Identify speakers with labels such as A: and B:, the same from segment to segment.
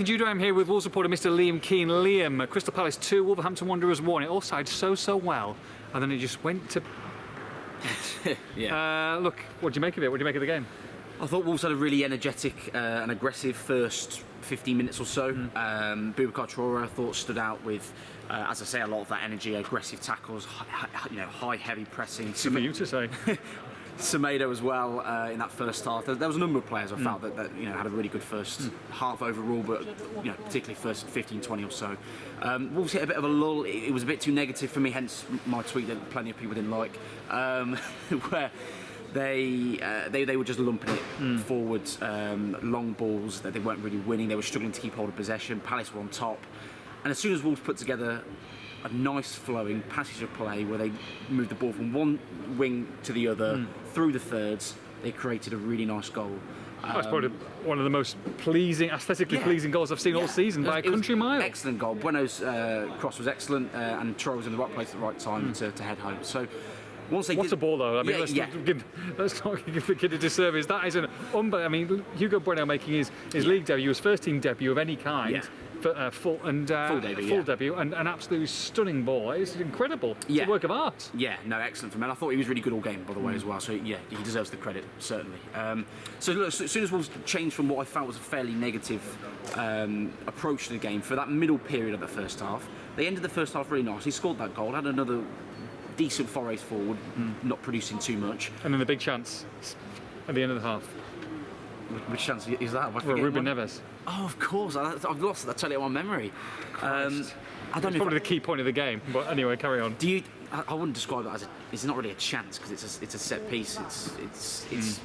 A: Nathan Judo, I'm here with Wolves reporter Mr. Liam Keane. Liam, Crystal Palace 2, Wolverhampton Wanderers 1. It all started so well, and then it just went to... look, what do you make of it? What do you make of the game?
B: I thought Wolves had a really energetic and aggressive first 15 minutes or so. Eberechi Traore, I thought, stood out with, as I say, a lot of that energy, aggressive tackles, high, heavy pressing.
A: Good for you to say.
B: Semedo as well in that first half. There was a number of players I felt that had a really good first half overall, but particularly first 15-20 or so. Wolves hit a bit of a lull. It was a bit too negative for me, hence my tweet that plenty of people didn't like, where they were just lumping it forwards, long balls that they weren't really winning. They were struggling to keep hold of possession. Palace were on top, and as soon as Wolves put together a nice flowing passage of play where they moved the ball from one wing to the other through the thirds, they created a really nice goal.
A: That's probably one of the most pleasing, aesthetically pleasing goals I've seen all season by a country mile.
B: Excellent goal. Bueno's cross was excellent, and Traore was in the right place at the right time to head home. So once they
A: What's a ball though? I mean, let's not give the kid a disservice. That is an unbelievable. I mean, Hugo Bueno making his league debut, his first team debut of any kind.
B: Yeah.
A: Full debut and an absolutely stunning ball. It's incredible. It's a work of art.
B: Yeah, no, excellent from him. I thought he was really good all game, by the way, as well. So yeah, he deserves the credit, certainly. So look, as soon as Wolves changed from what I felt was a fairly negative approach to the game for that middle period of the first half, they ended the first half really nice. He scored that goal, had another decent forays forward, not producing too much.
A: And then the big chance at the end of the half.
B: Which chance is that?
A: For Ruben Neves.
B: Oh, of course. I've lost that totally on memory. I don't know.
A: It's probably the key point of the game. But anyway, carry on.
B: I wouldn't describe it as it's not really a chance because it's a set piece. It's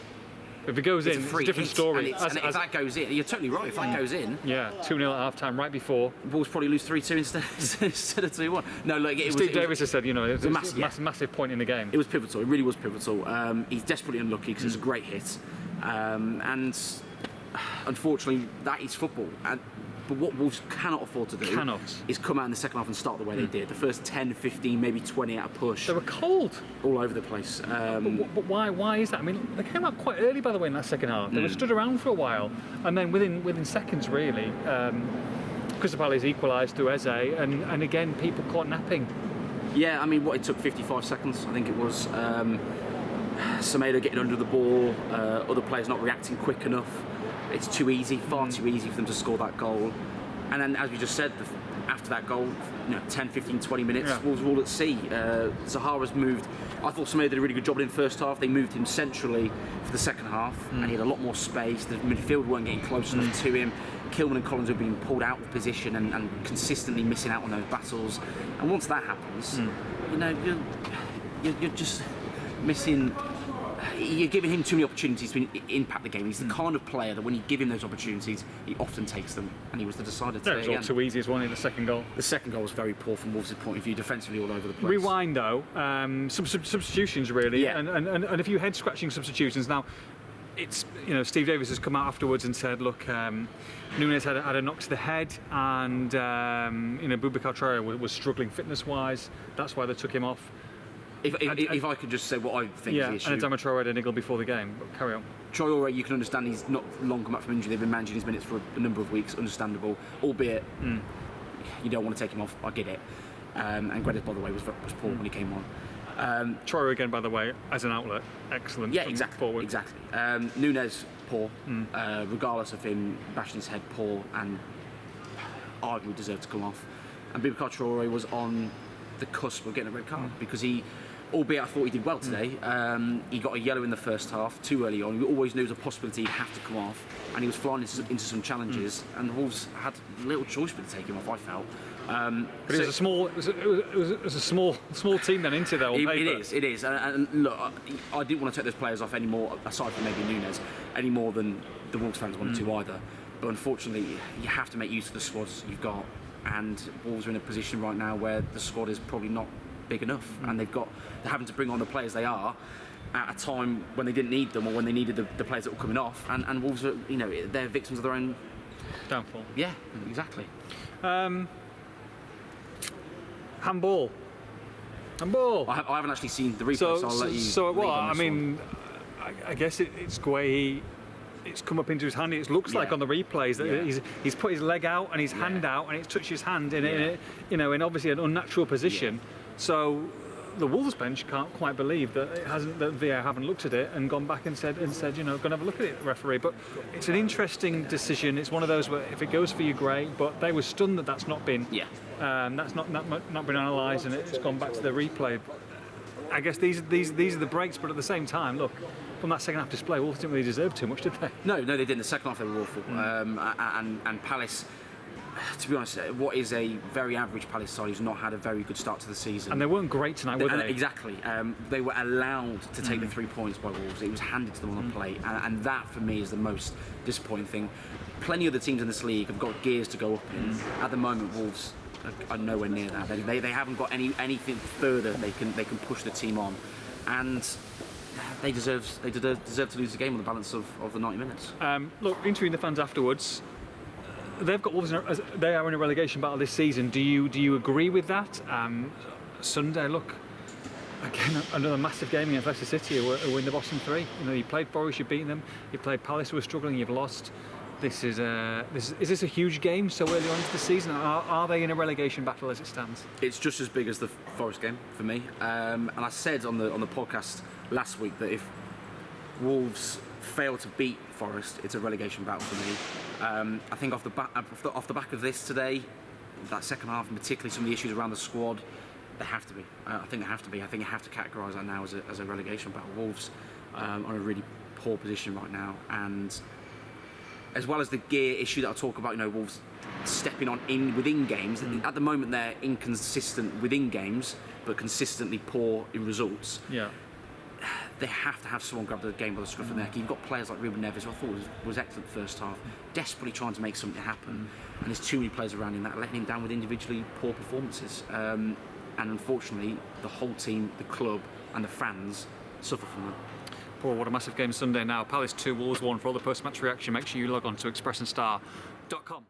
A: if it goes in, it's a different story.
B: And if that goes in, you're totally right. If that goes in,
A: 2-0 at half time, right before.
B: Wolves probably lose 3-2 instead of 2-1. No, look,
A: Steve Davis has said, it was a massive point in the game.
B: It was pivotal. It really was pivotal. He's desperately unlucky because it's a great hit, and unfortunately, that is football. But what Wolves cannot afford to do is come out in the second half and start the way they did. The first 10, 15, maybe 20 at a push.
A: They were cold.
B: All over the place.
A: But why is that? I mean, they came out quite early, by the way, in that second half. They were stood around for a while. And then within seconds, really, Crystal Palace equalised through Eze. And again, people caught napping.
B: Yeah, I mean, it took 55 seconds, I think it was. Semedo getting under the ball, other players not reacting quick enough. It's too easy, far too easy for them to score that goal. And then, as we just said, after that goal, 10, 15, 20 minutes, Wolves were all at sea. Zaha's moved. I thought Semedo did a really good job in the first half. They moved him centrally for the second half, and he had a lot more space. The midfield weren't getting close enough to him. Kilman and Collins were being pulled out of position and consistently missing out on those battles. And once that happens, you're just missing. You're giving him too many opportunities to impact the game. He's the kind of player that when you give him those opportunities, he often takes them, and he was the decider today.
A: It was all too easy as one in the second goal.
B: The second goal was very poor from Wolves' point of view, defensively all over the place.
A: Rewind though, some substitutions really, and a few head-scratching substitutions. Now, it's Steve Davis has come out afterwards and said, look, Nunes had a knock to the head, and Eberechi Eze was struggling fitness-wise. That's why they took him off.
B: If I could just say what I think is the issue.
A: And Adama Traore had a niggle before the game, but carry on.
B: Traore, you can understand he's not long come back from injury. They've been managing his minutes for a number of weeks, understandable, albeit you don't want to take him off, I get it. And Guedes, by the way, was poor when he came on.
A: Traore again, by the way, as an outlet, excellent.
B: Yeah, exactly.
A: Forward.
B: Exactly. Nunes, poor, regardless of him bashing his head, poor, and arguably deserved to come off. And Eberechi Traore was on the cusp of getting a red card because albeit I thought he did well today, he got a yellow in the first half too early on. We always knew there was a possibility he'd have to come off, and he was flying into some challenges, and Wolves had little choice but to take him off, I felt.
A: But it was a small team then, into there.
B: It is. And look, I didn't want to take those players off anymore, aside from maybe Nunes, any more than the Wolves fans wanted to either. But unfortunately, you have to make use of the squads you've got, and Wolves are in a position right now where the squad is probably not big enough, and they're having to bring on the players they are at a time when they didn't need them, or when they needed the players that were coming off, and Wolves are, they're victims of their own
A: downfall.
B: Yeah, exactly.
A: Handball.
B: I haven't actually seen the replay, so I'll let you.
A: So what? I mean, I guess it's Guehi it's come up into his hand. It looks like on the replays that he's put his leg out and his hand out, and it's touched his hand in obviously an unnatural position. So the Wolves bench can't quite believe that that VAR haven't looked at it and gone back and said, you know, go and have a look at it, referee. But it's an interesting decision. It's one of those where if it goes for you, great. But they were stunned that that's not been that's not been analysed, and it's gone back to the replay. I guess these are the breaks, but at the same time, look, from that second half display, Wolves didn't really deserve too much, did they?
B: No, they didn't. The second half they were awful, and Palace. To be honest, what is a very average Palace side who's not had a very good start to the season.
A: And they weren't great tonight, were they?
B: Exactly. They were allowed to take the 3 points by Wolves. It was handed to them on the plate, and that for me is the most disappointing thing. Plenty of the teams in this league have got gears to go up in. At the moment, Wolves are nowhere near that. They haven't got anything further they can push the team on, and they deserve to lose the game on the balance of the 90 minutes.
A: Look, interviewing the fans afterwards. They've got Wolves. They are in a relegation battle this season. Do you agree with that? Sunday, look, again another massive game against Leicester City, who win the bottom three. You know, you played Forest, you've beaten them. You played Palace, who are struggling, you've lost. Is this a huge game so early on into the season? Are they in a relegation battle as it stands?
B: It's just as big as the Forest game for me. And I said on the podcast last week that if Wolves fail to beat Forest, it's a relegation battle for me. I think off the back of this today, that second half, and particularly some of the issues around the squad, they have to be. I think they have to be. I think you have to categorise that now as a relegation battle. Wolves are in a really poor position right now, and as well as the gear issue that I'll talk about, you know, Wolves stepping on within games. At the moment, they're inconsistent within games, but consistently poor in results.
A: Yeah.
B: They have to have someone grab the game by the scruff of the neck. You've got players like Ruben Neves, who I thought was excellent first half, desperately trying to make something happen. And there's too many players around him that are letting him down with individually poor performances. And unfortunately, the whole team, the club, and the fans suffer from that.
A: Paul, what a massive game Sunday now. Palace 2, Wolves 1. For all the post-match reaction, make sure you log on to expressandstar.com.